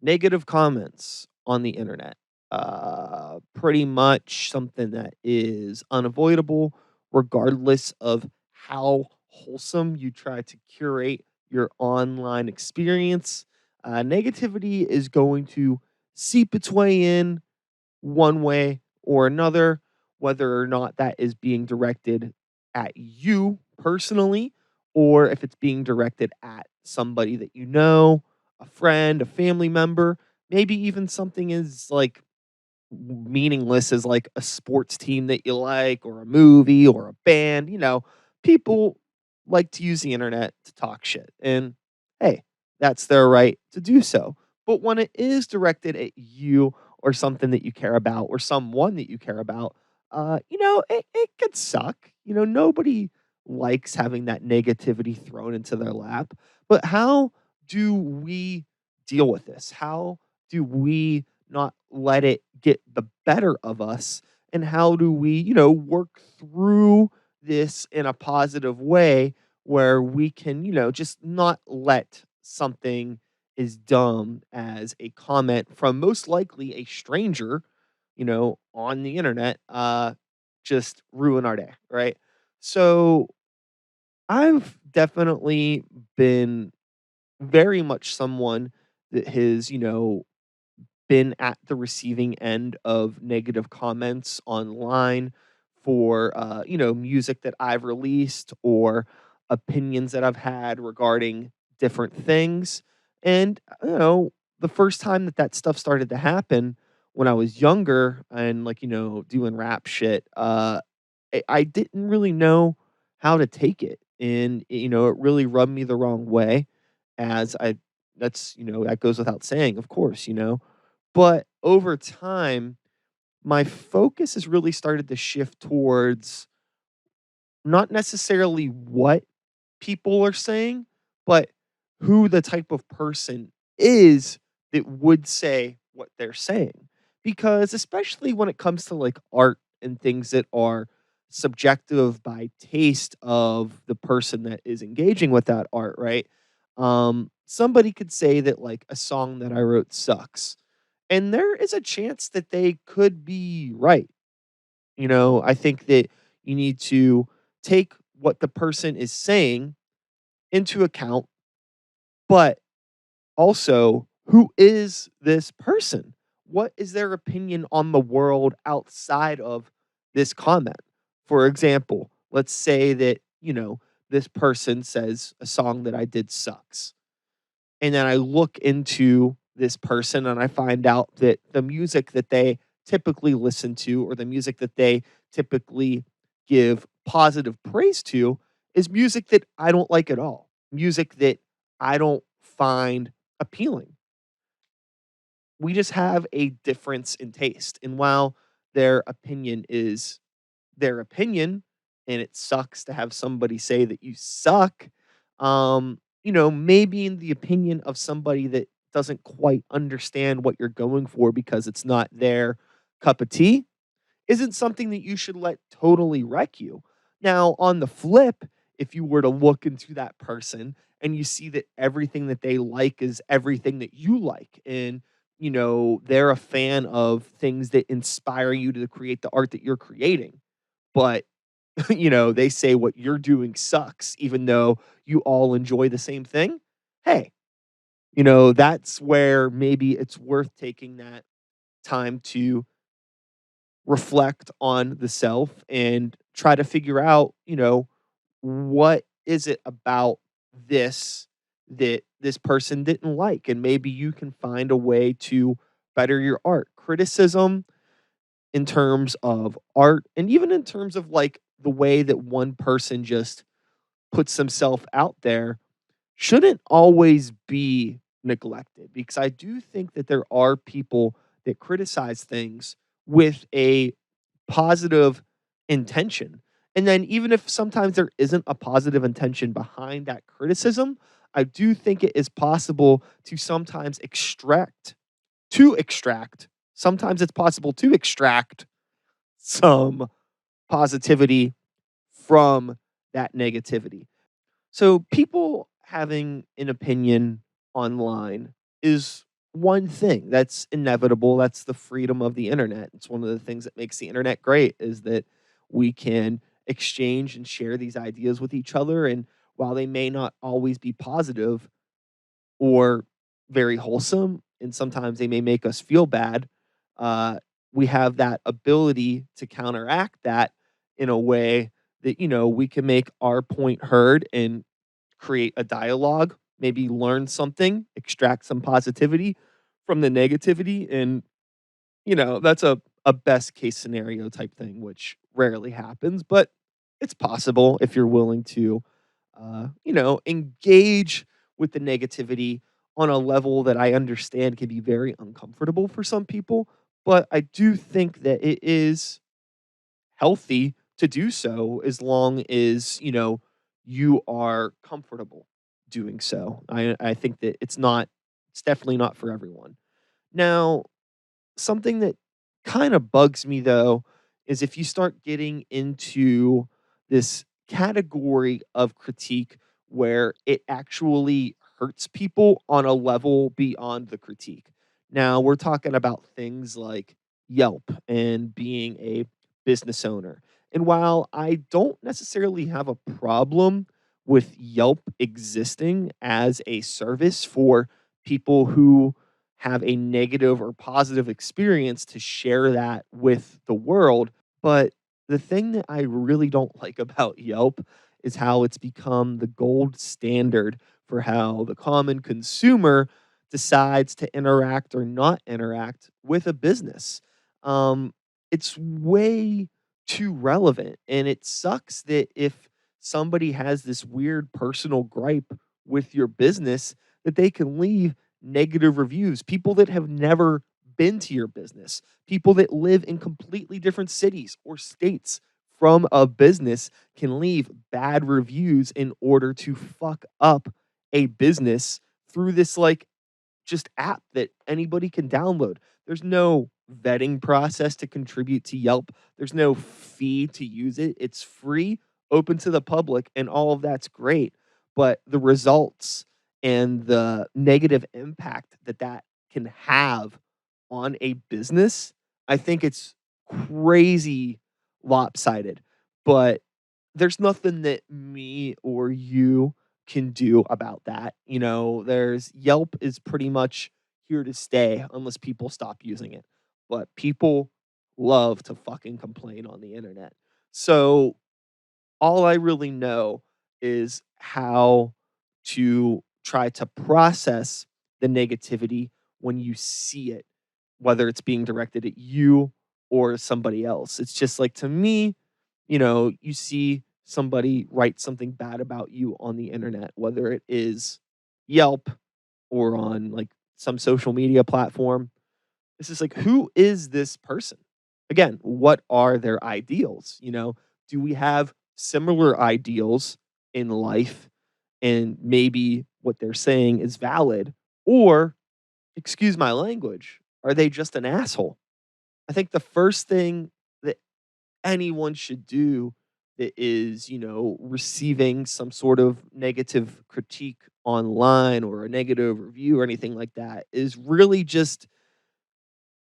Negative comments on the internet. Pretty much something that is unavoidable, regardless of how wholesome you try to curate your online experience. Negativity is going to seep its way in one way or another, whether or not that is being directed at you personally, or if it's being directed at somebody that you know, a friend, a family member, maybe even something as like meaningless as like a sports team that you like, or a movie, or a band. People like to use the internet to talk shit. And hey, that's their right to do so. But when it is directed at you, or something that you care about, or someone that you care about, it could suck. Nobody likes having that negativity thrown into their lap. But how do we deal with this? How do we not let it get the better of us? And how do we, work through this in a positive way where we can, just not let something as dumb as a comment from most likely a stranger, on the internet, just ruin our day, right? So I've definitely been very much someone that has, been at the receiving end of negative comments online for music that I've released, or opinions that I've had regarding different things. And the first time that that stuff started to happen, when I was younger and like doing rap shit, I didn't really know how to take it, and it really rubbed me the wrong way. As I That's, that goes without saying, of course. But over time, my focus has really started to shift towards not necessarily what people are saying, but who the type of person is that would say what they're saying. Because especially when it comes to like art and things that are subjective by taste of the person that is engaging with that art, right? Somebody could say that like a song that I wrote sucks. And there is a chance that they could be right. I think that you need to take what the person is saying into account, but also, who is this person? What is their opinion on the world outside of this comment? For example, let's say that, this person says a song that I did sucks. And then I look into this person and I find out that the music that they typically listen to, or the music that they typically give positive praise to, is music that I don't like at all. Music that I don't find appealing. We just have a difference in taste. And while their opinion is their opinion, and it sucks to have somebody say that you suck, maybe in the opinion of somebody that doesn't quite understand what you're going for because it's not their cup of tea, isn't something that you should let totally wreck you. Now, on the flip, if you were to look into that person and you see that everything that they like is everything that you like, and they're a fan of things that inspire you to create the art that you're creating, but they say what you're doing sucks, even though you all enjoy the same thing. Hey, that's where maybe it's worth taking that time to reflect on the self and try to figure out, what is it about this that this person didn't like, and maybe you can find a way to better your art. Criticism in terms of art, and even in terms of like the way that one person just puts themselves out there, shouldn't always be neglected, because I do think that there are people that criticize things with a positive intention. And then even if sometimes there isn't a positive intention behind that criticism, I do think it is possible to sometimes extract, sometimes it's possible to extract some positivity from that negativity. So people having an opinion online is one thing. That's inevitable. That's the freedom of the internet. It's one of the things that makes the internet great is that we can exchange and share these ideas with each other. And while they may not always be positive or very wholesome, and sometimes they may make us feel bad, uh, we have that ability to counteract that in a way that, we can make our point heard and create a dialogue, maybe learn something, extract some positivity from the negativity. And, that's a best case scenario type thing, which rarely happens, but it's possible if you're willing to, engage with the negativity on a level that I understand can be very uncomfortable for some people. But I do think that it is healthy to do so as long as, you are comfortable doing so. I think that it's definitely not for everyone. Now, something that kind of bugs me though is if you start getting into this category of critique where it actually hurts people on a level beyond the critique. Now, we're talking about things like Yelp and being a business owner. And while I don't necessarily have a problem with Yelp existing as a service for people who have a negative or positive experience to share that with the world. But the thing that I really don't like about Yelp is how it's become the gold standard for how the common consumer decides to interact or not interact with a business. Um, it's way too relevant. And it sucks that if somebody has this weird personal gripe with your business, that they can leave negative reviews, people that have never been to your business, people that live in completely different cities or states from a business can leave bad reviews in order to fuck up a business through this just app that anybody can download. There's no vetting process to contribute to Yelp. There's no fee to use it. It's free, open to the public, and all of that's great. But the results and the negative impact that that can have on a business, I think it's crazy lopsided. But there's nothing that me or you can do about that. There's Yelp is pretty much here to stay unless people stop using it. But people love to fucking complain on the internet. So all I really know is how to try to process the negativity when you see it, whether it's being directed at you or somebody else. It's just like to me, you see somebody write something bad about you on the internet, whether it is Yelp or on some social media platform. It's just like, who is this person? Again, what are their ideals? Do we have similar ideals in life and maybe what they're saying is valid? Or, excuse my language, are they just an asshole? I think the first thing that anyone should do that is, receiving some sort of negative critique online or a negative review or anything like that is really just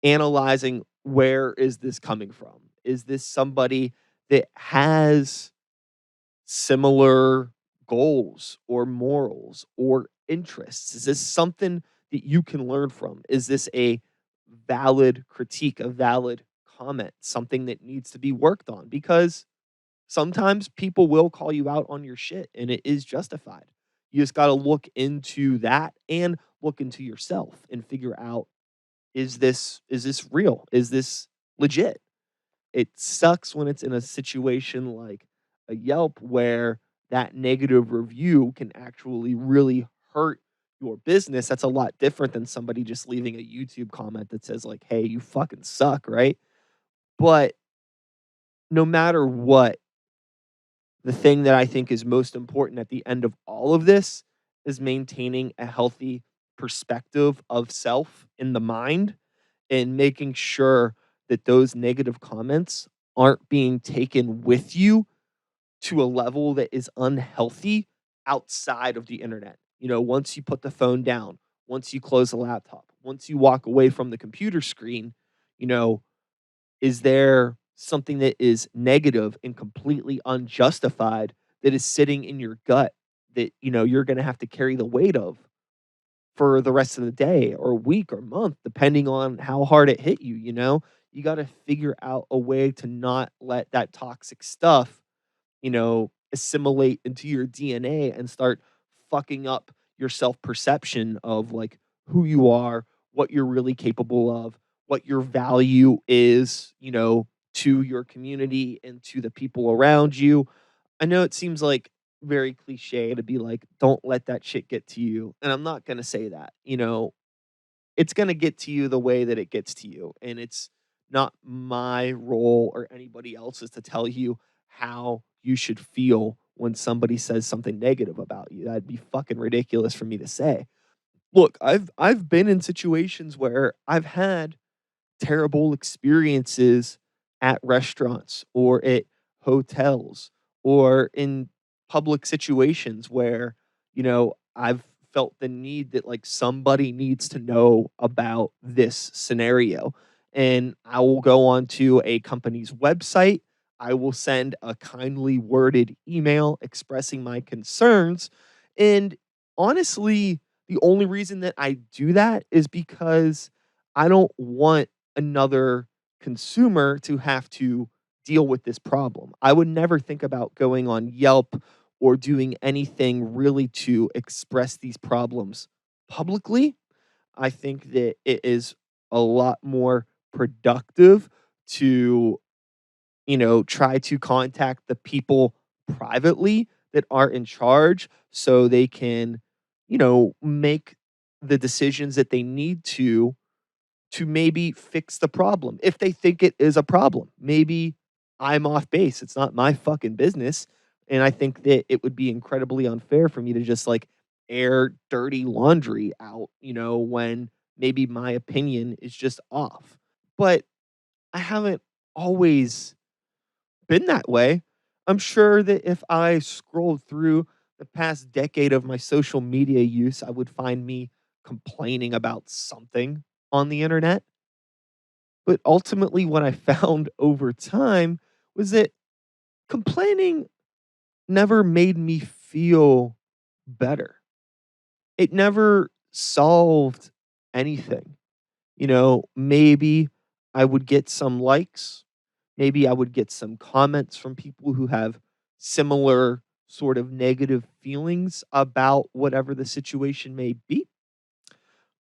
analyzing where is this coming from? Is this somebody that has similar goals or morals or interests? Is this something that you can learn from? Is this a valid critique, a valid comment, something that needs to be worked on? Because sometimes people will call you out on your shit and it is justified. You just got to look into that and look into yourself and figure out, is this real? Is this legit? It sucks when it's in a situation like a Yelp where that negative review can actually really hurt your business. That's a lot different than somebody just leaving a YouTube comment that says like, "Hey, you fucking suck," right? But no matter what, the thing that I think is most important at the end of all of this is maintaining a healthy perspective of self in the mind and making sure that those negative comments aren't being taken with you to a level that is unhealthy outside of the internet. Once you put the phone down, once you close the laptop, once you walk away from the computer screen, you know, is there something that is negative and completely unjustified that is sitting in your gut that, you're gonna have to carry the weight of for the rest of the day or week or month, depending on how hard it hit you, you know? You gotta figure out a way to not let that toxic stuff, assimilate into your DNA and start fucking up your self perception of like who you are, what you're really capable of, what your value is, to your community and to the people around you. I know it seems like very cliche to be like, don't let that shit get to you. And I'm not going to say that, it's gonna get to you the way that it gets to you, and it's not my role or anybody else's to tell you how you should feel when somebody says something negative about you. That'd be fucking ridiculous for me to say. Look, I've been in situations where I've had terrible experiences at restaurants or at hotels or in public situations where, I've felt the need that like somebody needs to know about this scenario. And I will go onto a company's website. I will send a kindly worded email expressing my concerns. And honestly, the only reason that I do that is because I don't want another consumer to have to deal with this problem. I would never think about going on Yelp or doing anything really to express these problems publicly. I think that it is a lot more productive to, try to contact the people privately that are in charge so they can, make the decisions that they need to maybe fix the problem if they think it is a problem. Maybe I'm off base. It's not my fucking business. And I think that it would be incredibly unfair for me to just like air dirty laundry out, when maybe my opinion is just off. But I haven't always been that way. I'm sure that if I scrolled through the past decade of my social media use, I would find me complaining about something on the internet. But ultimately, what I found over time was that complaining never made me feel better. It never solved anything. Maybe I would get some likes. Maybe I would get some comments from people who have similar sort of negative feelings about whatever the situation may be.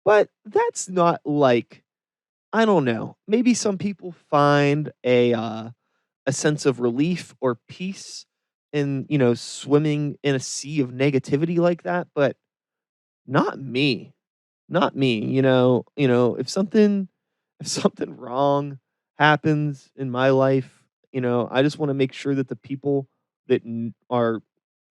But that's not like, I don't know. Maybe some people find a sense of relief or peace in, swimming in a sea of negativity like that, but not me. Not me, if something if something wrong happens in my life, I just want to make sure that the people that are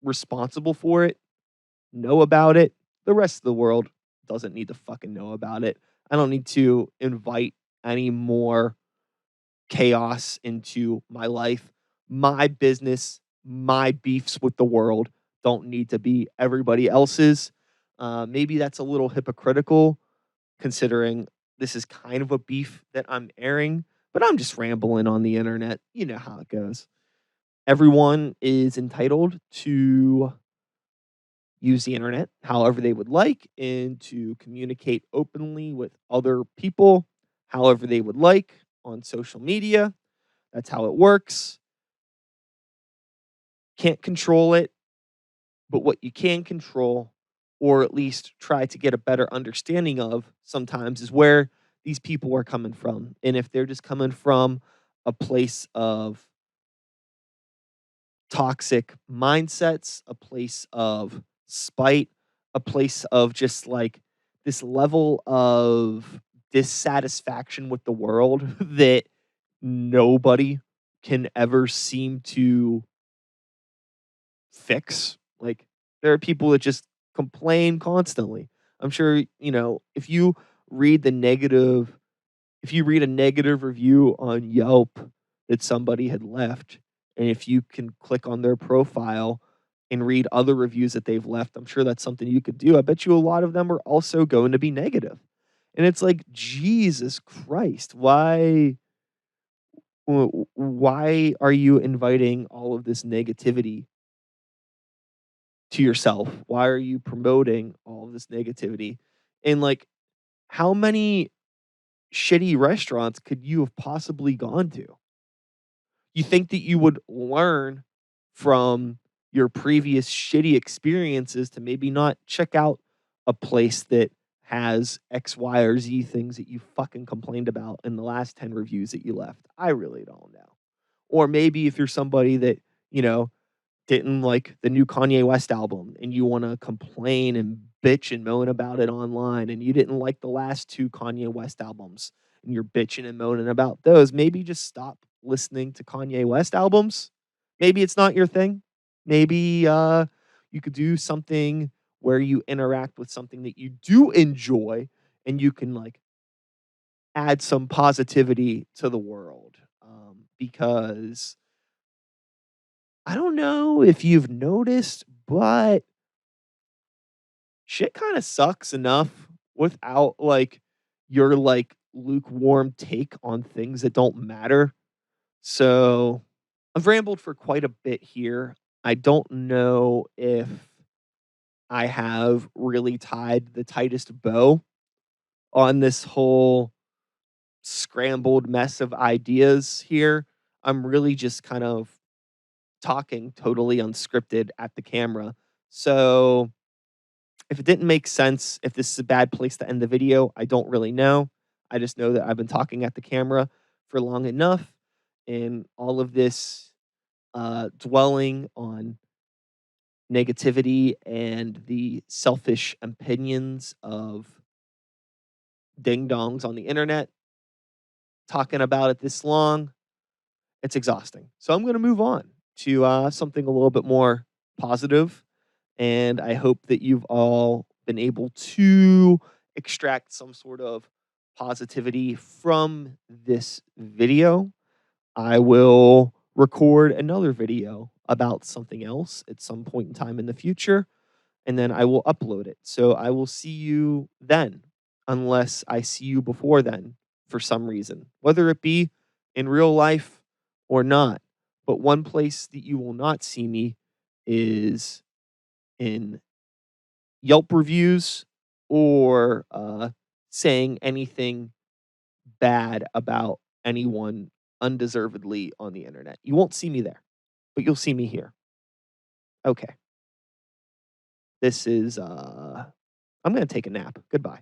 responsible for it know about it. The rest of the world doesn't need to fucking know about it. I don't need to invite any more chaos into my life. My business, my beefs with the world don't need to be everybody else's. Maybe that's a little hypocritical considering this is kind of a beef that I'm airing, but I'm just rambling on the internet. You know how it goes. Everyone is entitled to use the internet however they would like and to communicate openly with other people however they would like on social media. That's how it works. Can't control it, but what you can control, or at least try to get a better understanding of sometimes, is where these people are coming from. And if they're just coming from a place of toxic mindsets, a place of spite, a place of just like this level of dissatisfaction with the world that nobody can ever seem to fix. Like, there are people that just complain constantly. I'm sure, read the negative if you read a negative review on Yelp that somebody had left, and if you can click on their profile and read other reviews that they've left, I'm sure that's something you could do. I bet you a lot of them are also going to be negative. And it's like, Jesus Christ, why are you inviting all of this negativity to yourself? Why are you promoting all of this negativity? And like, how many shitty restaurants could you have possibly gone to? You think that you would learn from your previous shitty experiences to maybe not check out a place that has X, Y, or Z things that you fucking complained about in the last 10 reviews that you left? I really don't know. Or maybe if you're somebody that, you know, didn't like the new Kanye West album and you wanna complain and bitch and moan about it online, and you didn't like the last 2 Kanye West albums and you're bitching and moaning about those, maybe just stop listening to Kanye West albums. Maybe it's not your thing. Maybe, you could do something where you interact with something that you do enjoy and you can, like, add some positivity to the world, because I don't know if you've noticed, but shit kinda sucks enough without, like, your, like, lukewarm take on things that don't matter. So, I've rambled for quite a bit here. I don't know if I have really tied the tightest bow on this whole scrambled mess of ideas here. I'm really just kind of talking totally unscripted at the camera. So, if it didn't make sense, if this is a bad place to end the video, I don't really know. I just know that I've been talking at the camera for long enough, and all of this dwelling on negativity and the selfish opinions of ding dongs on the internet, talking about it this long, it's exhausting. So I'm going to move on to something a little bit more positive, and I hope that you've all been able to extract some sort of positivity from this video. I will record another video about something else at some point in time in the future, and then I will upload it. So I will see you then, unless I see you before then for some reason, whether it be in real life or not. But one place that you will not see me is in Yelp reviews or saying anything bad about anyone undeservedly on the internet. You won't see me there, but you'll see me here. Okay. This is I'm going to take a nap. Goodbye.